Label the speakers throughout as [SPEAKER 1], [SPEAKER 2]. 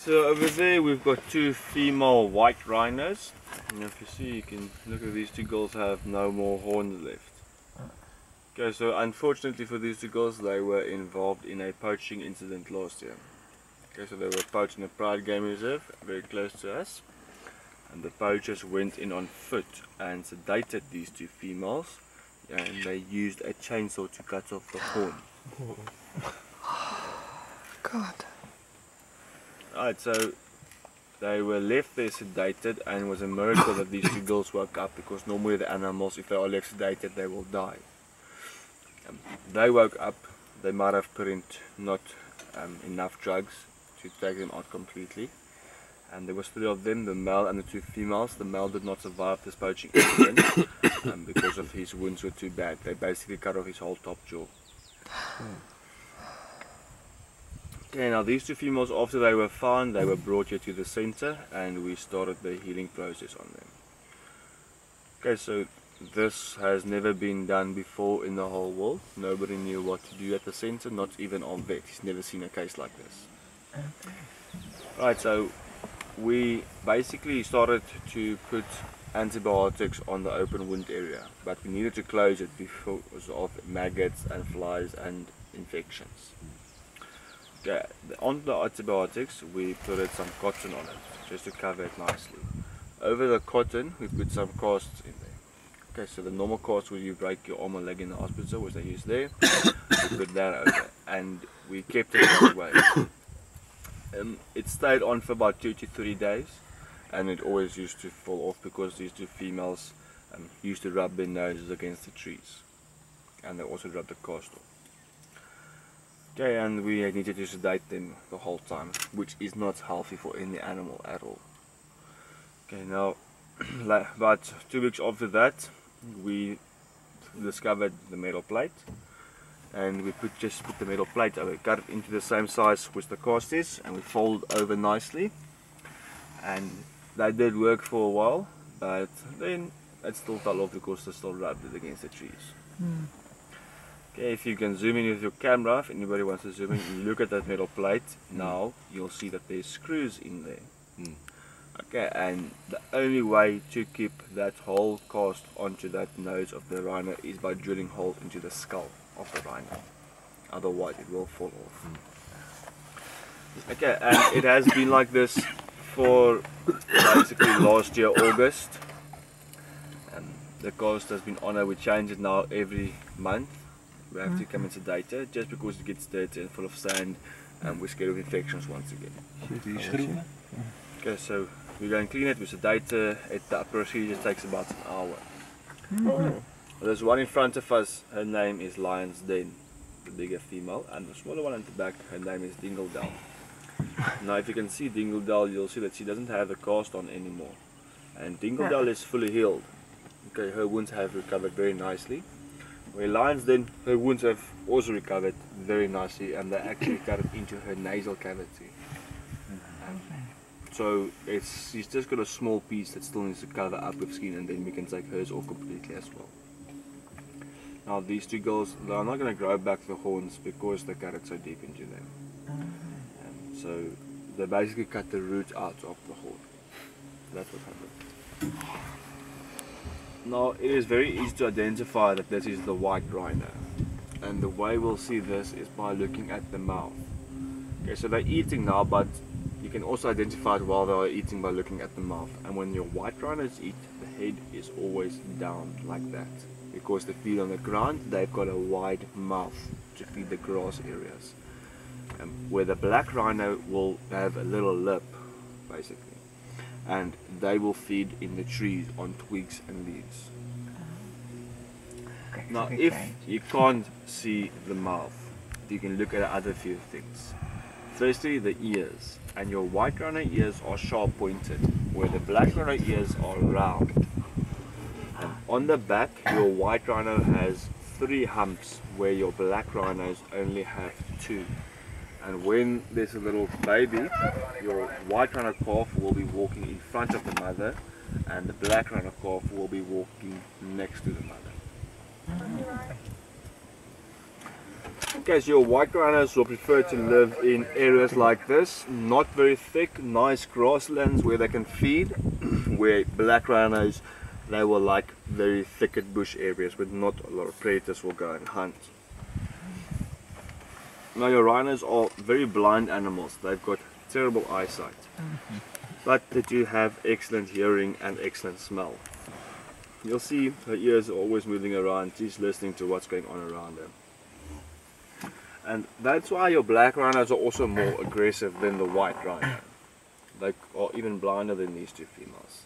[SPEAKER 1] So over there we've got two female white rhinos. And if you see, you can look at these two girls have no more horns left. Okay, so unfortunately for these two girls, they were involved in a poaching incident last year. Okay, so they were poached in a pride game reserve very close to us. And the poachers went in on foot and sedated these two females. And they used a chainsaw to cut off the horn.
[SPEAKER 2] God.
[SPEAKER 1] Alright, so they were left there sedated, and it was a miracle that these two girls woke up, because normally the animals, if they are left sedated, they will die. They woke up. They might have put in not enough drugs to take them out completely. And there was 3 of them, the male and the 2 females. The male did not survive this poaching incident because of his wounds were too bad. They basically cut off his whole top jaw. Okay, now these 2 females, after they were found, they were brought here to the centre and we started the healing process on them. Okay, so this has never been done before in the whole world. Nobody knew what to do at the centre, not even our vet. He's never seen a case like this. Right, so we basically started to put antibiotics on the open wound area, but we needed to close it because of maggots and flies and infections. Okay, on the antibiotics we put some cotton on it just to cover it nicely. Over the cotton we put some casts in there. Okay, so the normal cast where you break your arm or leg in the hospital, which they use there, we put that over and we kept it that way. It stayed on for about 2 to 3 days, and it always used to fall off because these 2 females used to rub their noses against the trees, and they also rubbed the cast off. Okay, and we needed to sedate them the whole time, which is not healthy for any animal at all. Okay, now about 2 weeks after that we discovered the metal plate, and we just put the metal plate over, cut it into the same size with the cast is, and we fold over nicely, and that did work for a while, but then it still fell off because they still rubbed it against the trees. Okay, if you can zoom in with your camera, if anybody wants to zoom in and look at that metal plate, now you'll see that there's screws in there. Okay, and the only way to keep that whole cast onto that nose of the rhino is by drilling holes into the skull of the rhino. Otherwise it will fall off. Okay, and it has been like this for basically last year August. The cast has been on it. We change it now every month. We have to come and sedate it just because it gets dirty and full of sand, and we're scared of infections once again. Okay, so we go and clean it, we sedate it. The procedure takes about an hour. There's one in front of us, her name is Lion's Den, the bigger female, and the smaller one at the back, her name is Dingledal. Now if you can see Dingledal, you'll see that she doesn't have the cast on anymore, and Dingledal is fully healed. Okay, her wounds have recovered very nicely. Where Lion's Den, her wounds have also recovered very nicely, and they actually cut it into her nasal cavity. So she's just got a small piece that still needs to cover up with skin, and then we can take hers off completely as well. Now these 2 girls, they are not going to grow back the horns because they cut it so deep into them. So they basically cut the root out of the horn. That's what happened. Now it is very easy to identify that this is the white rhino, and the way we'll see this is by looking at the mouth. Okay, so they're eating now, but you can also identify it while they are eating by looking at the mouth. And when your white rhinos eat, the head is always down like that, because they feed on the ground. They've got a wide mouth to feed the grass areas, where the black rhino will have a little lip basically, and they will feed in the trees on twigs and leaves. Now if you can't see the mouth, you can look at other few things. Firstly, the ears, and your white rhino ears are sharp pointed, where the black rhino ears are round. And on the back, your white rhino has 3 humps, where your black rhinos only have 2. And when there's a little baby, your white rhino calf will be walking in front of the mother, and the black rhino calf will be walking next to the mother. Okay, so your white rhinos will prefer to live in areas like this, not very thick, nice grasslands where they can feed, where black rhinos, they will like very thicket bush areas where not a lot of predators will go and hunt. Now your rhinos are very blind animals, they've got terrible eyesight, but they do have excellent hearing and excellent smell. You'll see her ears are always moving around, she's listening to what's going on around her. And that's why your black rhinos are also more aggressive than the white rhino. They are even blinder than these two females.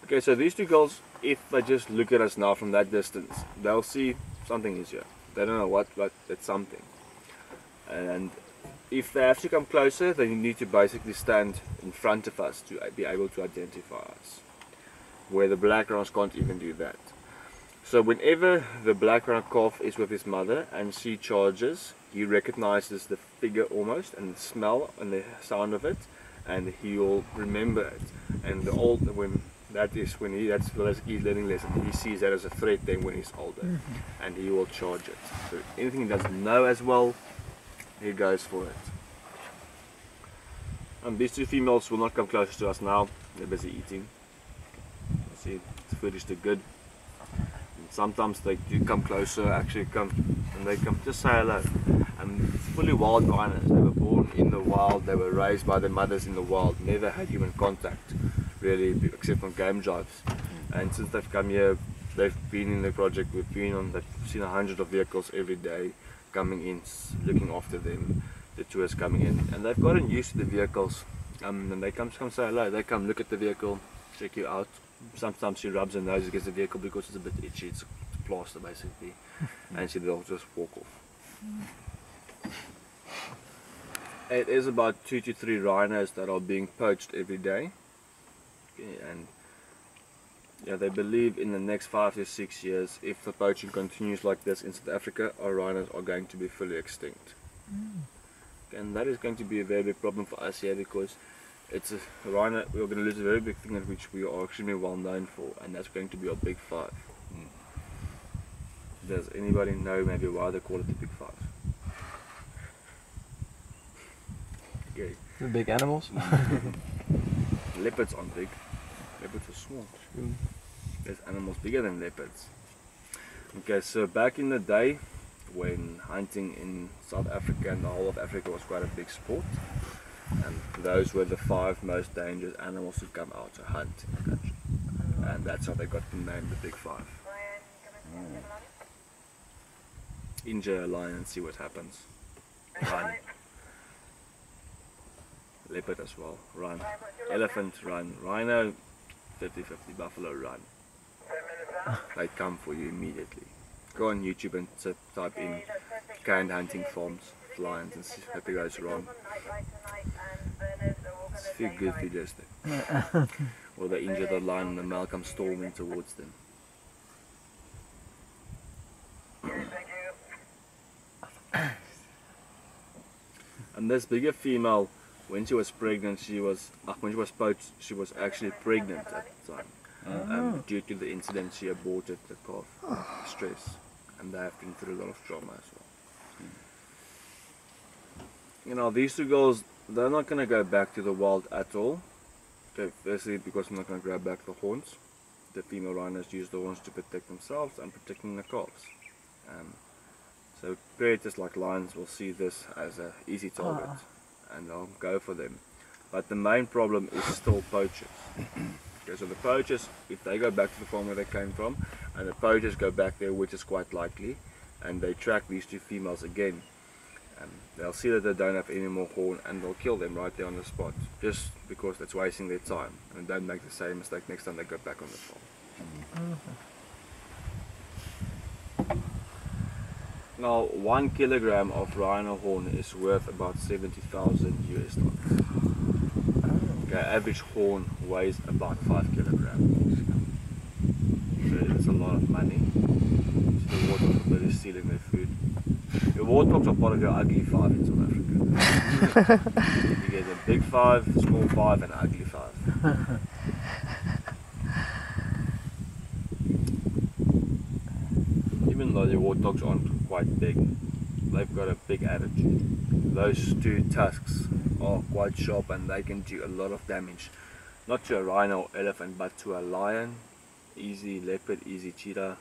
[SPEAKER 1] Okay, so these two girls, if they just look at us now from that distance, they'll see something is here. They don't know what, but it's something. And if they have to come closer, then you need to basically stand in front of us to be able to identify us. Where the black rhinos can't even do that. So whenever the black rhino calf is with his mother and she charges, he recognizes the figure almost and the smell and the sound of it, and he will remember it. And that's his learning lesson. He sees that as a threat then when he's older, and he will charge it. So anything he doesn't know as well, he goes for it. And these two females will not come closer to us now. They're busy eating. See, the food is too good. And sometimes they do come closer, actually come, and they come just say hello. And fully wild rhinos. They were born in the wild, they were raised by their mothers in the wild, never had human contact really, except on game drives. And since they've come here, they've been in the project we've been on, they've seen 100 of vehicles every day coming in, looking after them, the tourists coming in, and they've gotten used to the vehicles. And they come say hello, they come look at the vehicle, check you out. Sometimes she rubs her nose against the vehicle because it's a bit itchy, it's plaster basically, and they'll just walk off. It is about 2 to 3 rhinos that are being poached every day. Okay, and yeah, they believe in the next 5 to 6 years, if the poaching continues like this in South Africa, our rhinos are going to be fully extinct. And that is going to be a very big problem for us here, because it's a rhino, we're going to lose a very big thing at which we are extremely well known for, and that's going to be our big five. Does anybody know maybe why they call it the big five? Okay.
[SPEAKER 2] The big animals?
[SPEAKER 1] Leopards aren't big. Leopards are small. There's animals bigger than leopards. Okay, so back in the day, when hunting in South Africa and the whole of Africa was quite a big sport, and those were the 5 most dangerous animals to come out to hunt in the country, and that's how they got the name the Big Five. Injure a lion and see what happens. Run. Leopard as well, run. Elephant, run. Rhino, 50-50. Buffalo, run. They come for you immediately. Go on YouTube and type in canned hunting farms, lions, and see if it goes wrong. It's a few good videos there. Or they injure the lion and the male comes storming towards them. And this bigger female, when she was pregnant, when she was poached, she was actually pregnant at the time. Due to the incident, she aborted the calf, stress, and they have been through a lot of trauma as well. You know, these two girls, they're not going to go back to the wild at all. Okay, firstly, because I'm not going to grab back the horns. The female rhinos use the horns to protect themselves and protecting the calves. So predators like lions will see this as an easy target, and they'll go for them. But the main problem is still poachers. Okay, so the poachers, if they go back to the farm where they came from, and the poachers go back there, which is quite likely, and they track these two females again, they'll see that they don't have any more horn, and they'll kill them right there on the spot, just because that's wasting their time, and don't make the same mistake next time they go back on the farm. Now, 1 kilogram of rhino horn is worth about 70,000 US dollars. Okay, average horn weighs about 5 kilograms. So it's a lot of money. So the warthogs are really stealing their food. The warthogs are part of your ugly 5 in South Africa. You get a big 5, small 5 and ugly 5. Even though the warthogs aren't quite big, they've got a big attitude. Those two tusks are quite sharp and they can do a lot of damage. Not to a rhino or elephant, but to a lion, easy leopard, easy cheetah.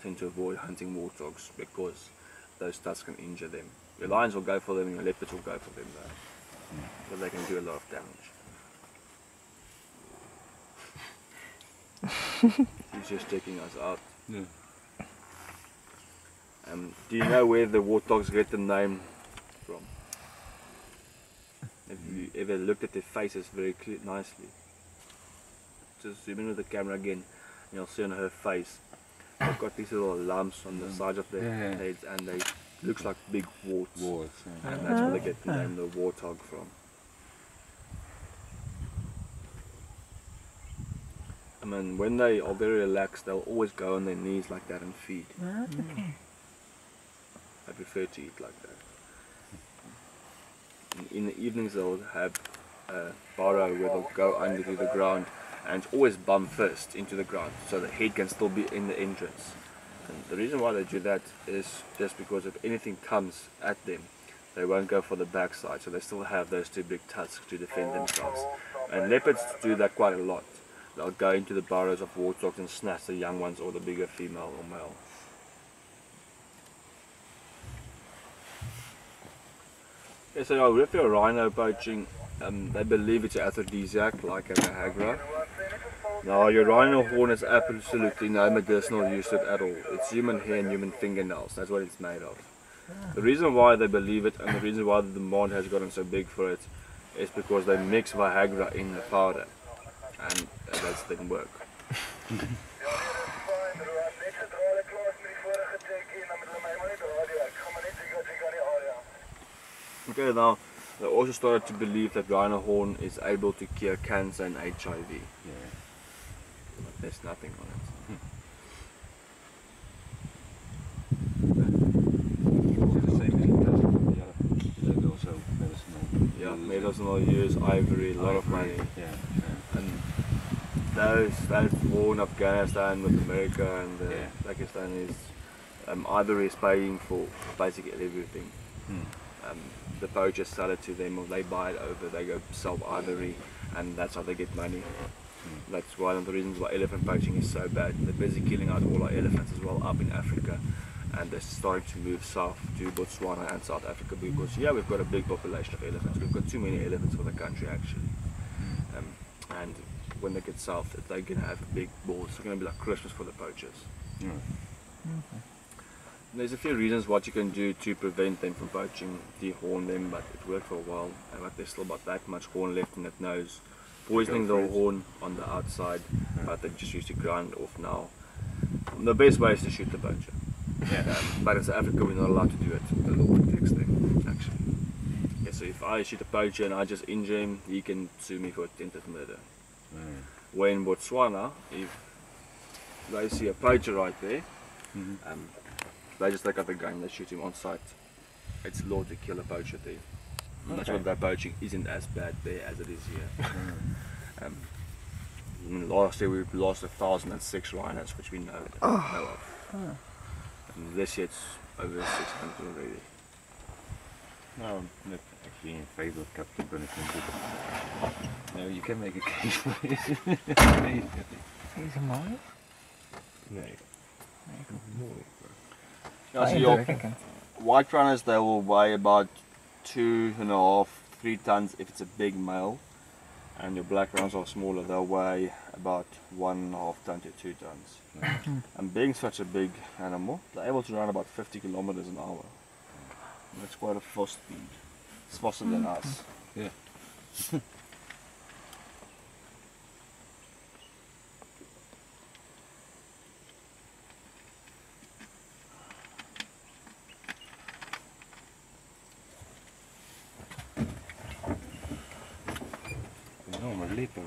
[SPEAKER 1] Tend to avoid hunting warthogs because those tusks can injure them. Your lions will go for them and your leopards will go for them though. But they can do a lot of damage. He's just checking us out.
[SPEAKER 2] Yeah.
[SPEAKER 1] Do you know where the warthogs get the name from? Have you ever looked at their faces very nicely? Just zoom in with the camera again and you'll see on her face they've got these little lumps on the sides of their heads and they looks like big warts. And that's where they get the name the warthog from. I mean, when they are very relaxed, they'll always go on their knees like that and feed.
[SPEAKER 3] Okay.
[SPEAKER 1] I prefer to eat like that. In the evenings they'll have a burrow where they'll go under to the ground and always bum first into the ground so the head can still be in the entrance. And the reason why they do that is just because if anything comes at them, they won't go for the backside, so they still have those two big tusks to defend themselves. And leopards do that quite a lot. They'll go into the burrows of warthogs and snatch the young ones or the bigger female or male. Okay, so now with your rhino poaching, they believe it's an aphrodisiac like a Viagra. Now your rhino horn has absolutely no medicinal use to it at all. It's human hair and human fingernails, that's what it's made of. The reason why they believe it and the reason why the demand has gotten so big for it is because they mix Viagra in the powder and that didn't work. Okay, now they also started to believe that rhino horn is able to cure cancer and HIV.
[SPEAKER 2] Yeah.
[SPEAKER 1] But there's nothing on it.
[SPEAKER 2] It's the same as the other, also medicinal.
[SPEAKER 1] Yeah, medicinal use, ivory, a lot of money.
[SPEAKER 2] Yeah.
[SPEAKER 1] And those war in Afghanistan with America and Pakistan is ivory is paying for basically everything. The poachers sell it to them or they buy it over, they go sell ivory and that's how they get money. That's one of the reasons why elephant poaching is so bad. They're busy killing out all our elephants as well up in Africa and they're starting to move south to Botswana and South Africa because we've got a big population of elephants. We've got too many elephants for the country actually. And when they get south they're going to have big balls. It's going to be like Christmas for the poachers. There's a few reasons what you can do to prevent them from poaching, dehorn them, but it worked for a while, but there's still about that much horn left in that nose. Poisoning the horn on the outside, but they just used to grind off now. The best way is to shoot the poacher. But in South Africa we're not allowed to do it, the law protects them actually. Yeah, so if I shoot a poacher and I just injure him, he can sue me for attempted murder. Where in Botswana, if they see a poacher right there, they just take out the gun, they shoot him on sight. It's law to kill a poacher there. That's why that poaching isn't as bad there as it is here. Last year we lost 1,006 rhinos, which we know of. And this year it's over 600 already.
[SPEAKER 2] No, I'm not actually in favour of captive punishment. No, you can make a case for it.
[SPEAKER 3] Is it mine?
[SPEAKER 2] No.
[SPEAKER 1] So your white runners, they will weigh about 2.5–3 tons if it's a big male, and your black runners are smaller, they'll weigh about 1.5 tons to 2 tons. And being such a big animal, they're able to run about 50 kilometers an hour. That's quite a fast speed. It's faster than us.
[SPEAKER 2] Yeah. No, maar lekker.